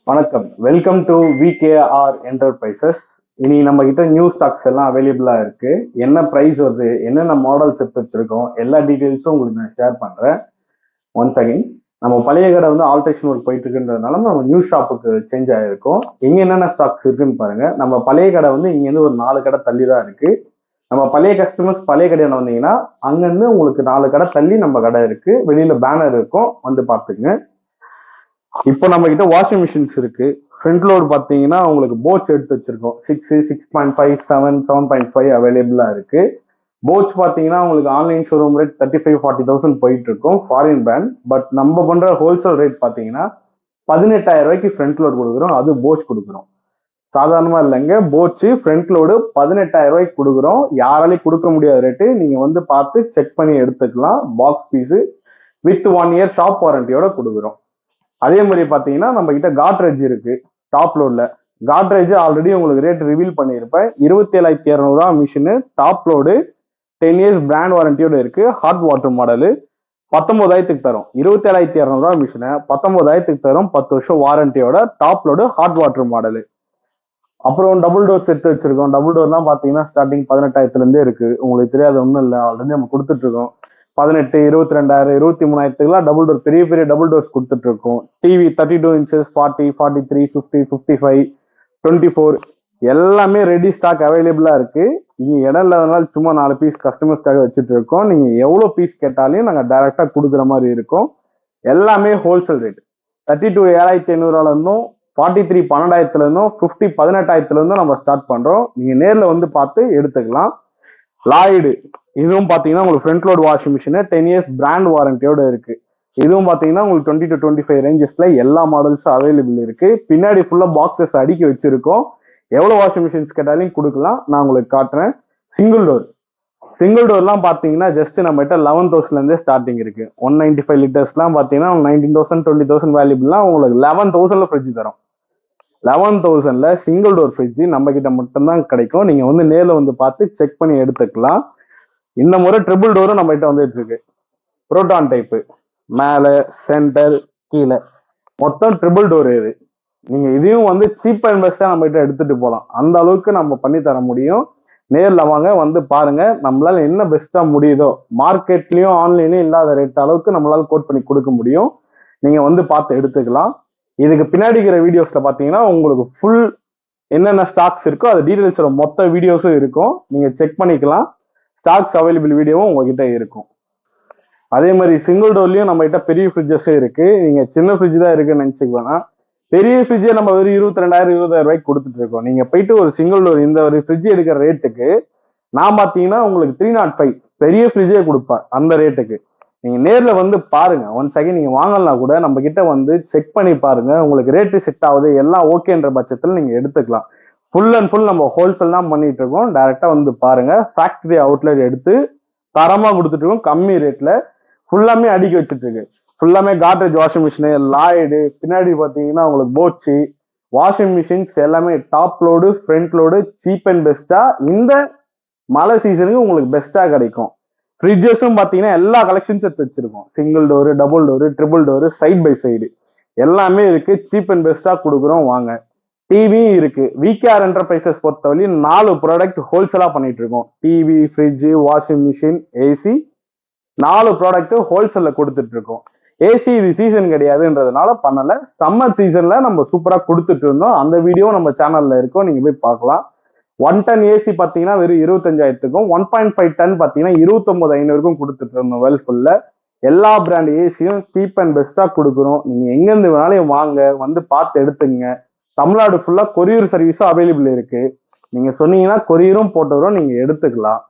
வணக்கம், welcome to VKR enterprises. இனி நம்ம கிட்ட நியூ ஸ்டாக்ஸ் எல்லாம் அவைலபிளா இருக்கு. என்ன பிரைஸ் வருது, என்னென்ன மாடல்ஸ் எடுத்து வச்சிருக்கோம், எல்லா டீடைல்ஸும் உங்களுக்கு நான் ஷேர் பண்றேன். ஒன்ஸ் அகைன், நம்ம பழைய கடை வந்து ஆல்ட்ரேஷன் ஒர்க் போயிட்டு இருக்குன்றதுனால நம்ம நியூ ஷாப்புக்கு சேஞ்ச் ஆகிருக்கோம். இங்க என்னென்ன ஸ்டாக்ஸ் இருக்குன்னு பாருங்க. நம்ம பழைய கடை வந்து இங்கேருந்து ஒரு 4 கடை தள்ளி தான் இருக்கு. நம்ம பழைய கஸ்டமர்ஸ் பழைய கடையில் வந்தீங்கன்னா அங்கேருந்து உங்களுக்கு 4 கடை தள்ளி நம்ம கடை இருக்கு. வெளியில பேனர் இருக்கும், வந்து பார்த்துங்க. இப்போ நம்ம கிட்ட வாஷிங் மிஷின்ஸ் இருக்கு. ஃப்ரண்ட் லோடு பார்த்தீங்கன்னா உங்களுக்கு போட்ஸ் எடுத்து வச்சிருக்கோம். 6, 6.5, 7, 7.5 அவைலபிளா இருக்கு. போட்ஸ் பார்த்தீங்கன்னா உங்களுக்கு ஆன்லைன் ஷோரூம் ரேட் 35-40,000 போயிட்டு இருக்கும், ஃபாரின் பிராண்ட். பட் நம்ம பண்ற ஹோல்சேல் ரேட் பார்த்தீங்கன்னா 18,000 ரூபாய்க்கு ஃப்ரண்ட் லோடு கொடுக்குறோம். அது போட்ஸ் கொடுக்குறோம், சாதாரணமா இல்லைங்க. போட்ஸ் ஃப்ரண்ட் லோடு 18,000 ரூபாய்க்கு கொடுக்குறோம். யாராலையும் கொடுக்க முடியாத ரேட்டு. நீங்க வந்து பார்த்து செக் பண்ணி எடுத்துக்கலாம். Box piece with 1 year shop வாரண்டியோட கொடுக்குறோம். அதே மாதிரி பார்த்தீங்கன்னா நம்ம கிட்ட காட்ரேஜ் இருக்கு. டாப் லோட்ல காட்ரேஜ் ஆல்ரெடி உங்களுக்கு ரேட் ரிவீல் பண்ணியிருப்பேன். 27,200 ரூபா machine, top load, 10 years brand வாரண்டியோட இருக்கு. ஹாட் வாட்டர் மாடலு 19,000க்கு தரும். 27,200 ரூபா மிஷினை 19,000க்கு தரும், 10 வருஷம் வாரண்டியோட. Top load hot water model. அப்புறம் டபுள் டோர் எடுத்து வச்சிருக்கோம். டபுள் டோர்லாம் பார்த்தீங்கன்னா ஸ்டார்டிங் 18,000 இருக்கு. உங்களுக்கு தெரியாத ஒன்றும் இல்லை, ஆல்ரெடி நம்ம கொடுத்துட்டு இருக்கோம். 18, 22,000, 23,000 டபுள் டோர், பெரிய பெரிய டபுள் டோர்ஸ் கொடுத்துட்டு இருக்கோம். டிவி 32 இன்ச்சஸ், 40, 43, 50, 55, 24 எல்லாமே ரெடி ஸ்டாக் அவைலபிளா இருக்கு. நீங்க இடம் இல்லாதனால சும்மா 4 பீஸ் கஸ்டமர்ஸ்க்காக வச்சுட்டு இருக்கோம். நீங்க எவ்வளவு பீஸ் கேட்டாலையும் நாங்க டைரக்டா கொடுக்குற மாதிரி இருக்கும். எல்லாமே ஹோல்சேல் ரேட். 32 7,500 இருந்தும், 43 12,000 இருந்தும், 50 18,000 இருந்தும் நம்ம ஸ்டார்ட் பண்றோம். நீங்க நேர்ல வந்து பார்த்து எடுத்துக்கலாம். லாய்டு இதுவும் பாத்தீங்கன்னா உங்களுக்கு front load washing machine 10 years brand வாரண்டியோட இருக்கு. இதுவும் பாத்தீங்கன்னா உங்களுக்கு 20 to 25 ரேஞ்சஸ்ல எல்லா மாடல்ஸும் அவைலபிள் இருக்கு. பின்னாடி ஃபுல்லா பாக்ஸஸ் அடுக்கி வச்சிருக்கோம். எவ்வளவு வாஷிங் மிஷின்ஸ் கேட்டாலும் கொடுக்கலாம். நான் உங்களுக்கு காட்டுறேன். சிங்கிள் டோர்லாம் பாத்தீங்கன்னா ஜஸ்ட் நம்ம கிட்ட 11,000 இருந்தே ஸ்டார்டிங் இருக்கு. 195 லிட்டர்ஸ்லாம் பாத்தீங்கன்னா 19,000 20,000 வேல்யூபிள்லாம் உங்களுக்கு 11,000ல ஃப்ரிட்ஜ் தரும். 11,000ல சிங்கிள் டோர் ஃப்ரிட்ஜ் நம்ம கிட்ட மட்டும்தான் கிடைக்கும். நீங்க வந்து நேர்ல வந்து பார்த்து செக் பண்ணி எடுத்துக்கலாம். இந்த முறை ட்ரிபிள் டோரும் நம்ம கிட்ட வந்துட்டு இருக்கு. புரோட்டான் டைப்பு, மேல சென்டர் கீழே மொத்தம் ட்ரிபிள் டோர். இது நீங்க இதையும் வந்து சீப் அண்ட் பெஸ்டா நம்ம கிட்ட எடுத்துட்டு போகலாம். அந்த அளவுக்கு நம்ம பண்ணி தர முடியும். நேர்ல வாங்க, வந்து பாருங்க. நம்மளால என்ன பெஸ்டா முடியுதோ, மார்க்கெட்லயும் ஆன்லைன்லயும் இல்லாத ரேட் அளவுக்கு நம்மளால கோட் பண்ணி கொடுக்க முடியும். நீங்க வந்து பார்த்து எடுத்துக்கலாம். இதுக்கு பின்னாடி இருக்கிற வீடியோஸ்ல பாத்தீங்கன்னா உங்களுக்கு ஃபுல் என்னென்ன ஸ்டாக்ஸ் இருக்கோ அது டீடைல்ஸோட மொத்த வீடியோஸும் இருக்கும். நீங்க செக் பண்ணிக்கலாம். ஸ்டாக்ஸ் அவைலபிள் வீடியோவும் உங்ககிட்ட இருக்கும். அதே மாதிரி சிங்கிள் டோர்லயும் நம்ம கிட்ட பெரிய ஃப்ரிட்ஜஸும் இருக்கு. நீங்க சின்ன ஃப்ரிட்ஜ் தான் இருக்குன்னு நினைச்சுக்கோனா, பெரிய ஃப்ரிட்ஜே நம்ம வெறும் 22,000 20,000 ரூபாய்க்கு கொடுத்துட்டு இருக்கோம். நீங்க போயிட்டு ஒரு சிங்கிள் டோர் இந்த ஒரு ஃப்ரிட்ஜ் எடுக்கிற ரேட்டுக்கு நான் பாத்தீங்கன்னா உங்களுக்கு 305 பெரிய ஃப்ரிட்ஜே கொடுப்பேன் அந்த ரேட்டுக்கு. நீங்க நேர்ல வந்து பாருங்க. ஒன்ஸ் அகைன் நீங்க வாங்கலாம் கூட நம்ம கிட்ட வந்து செக் பண்ணி பாருங்க. உங்களுக்கு ரேட்டு செட் ஆகுது எல்லாம் ஓகேன்ற பட்சத்தில் நீங்க எடுத்துக்கலாம். ஃபுல் அண்ட் ஃபுல் நம்ம ஹோல்சேல் தான் பண்ணிட்டு இருக்கோம். டைரக்டா வந்து பாருங்க. ஃபேக்டரி அவுட்லெட் எடுத்து தரமா கொடுத்துட்டு இருக்கோம். கம்மி ரேட்ல ஃபுல்லாமே அடுக்கி வச்சுட்டு இருக்கு. ஃபுல்லாமே காட்ரேஜ் வாஷிங் மிஷினு, லாய்டு, பின்னாடி பாத்தீங்கன்னா உங்களுக்கு போட்சி வாஷிங் மிஷின்ஸ் எல்லாமே top load front load cheap and பெஸ்டா இந்த மழை சீசனுக்கு உங்களுக்கு பெஸ்டா கிடைக்கும். ஃப்ரிட்ஜஸும் பாத்தீங்கன்னா எல்லா கலெக்ஷன்ஸ் எடுத்து வச்சிருக்கோம். Single door, double door, triple door, side by side எல்லாமே இருக்கு. சீப் அண்ட் பெஸ்டா கொடுக்குறோம், வாங்க. டிவியும் இருக்கு. விகேஆர் என்டர்பிரைசஸ் பொறுத்தவரையும் 4 ப்ராடக்ட் ஹோல்சேலா பண்ணிட்டு இருக்கோம். TV, fridge, washing machine, AC 4 product ஹோல்சேல்ல கொடுத்துட்டு இருக்கோம். ஏசி இது சீசன் கிடையாதுன்றதுனால பண்ணல. சம்மர் சீசன்ல நம்ம சூப்பரா கொடுத்துட்டு இருந்தோம். அந்த வீடியோ நம்ம சேனல்ல இருக்கும், நீங்க போய் பார்க்கலாம். 1 டன் ஏசி பாத்தீங்கன்னா வெறும் 25,000க்கும், 1.5 டன் பாத்தீங்கன்னா 29,500க்கும் கொடுத்துட்டு இருந்தோம். வெல்ஃபுல்ல எல்லா பிராண்ட் ஏசியும் சீப் அண்ட் பெஸ்டா கொடுக்குறோம். நீங்க எங்க இருந்து வேணாலும் வாங்க, வந்து பார்த்து எடுத்துங்க. தமிழ்நாடு ஃபுல்லா கொரியர் சர்வீஸும் அவைலபிள் இருக்கு. நீங்க சொன்னீங்கன்னா கொரியரும் போட்டு வரும், நீங்க எடுத்துக்கலாம்.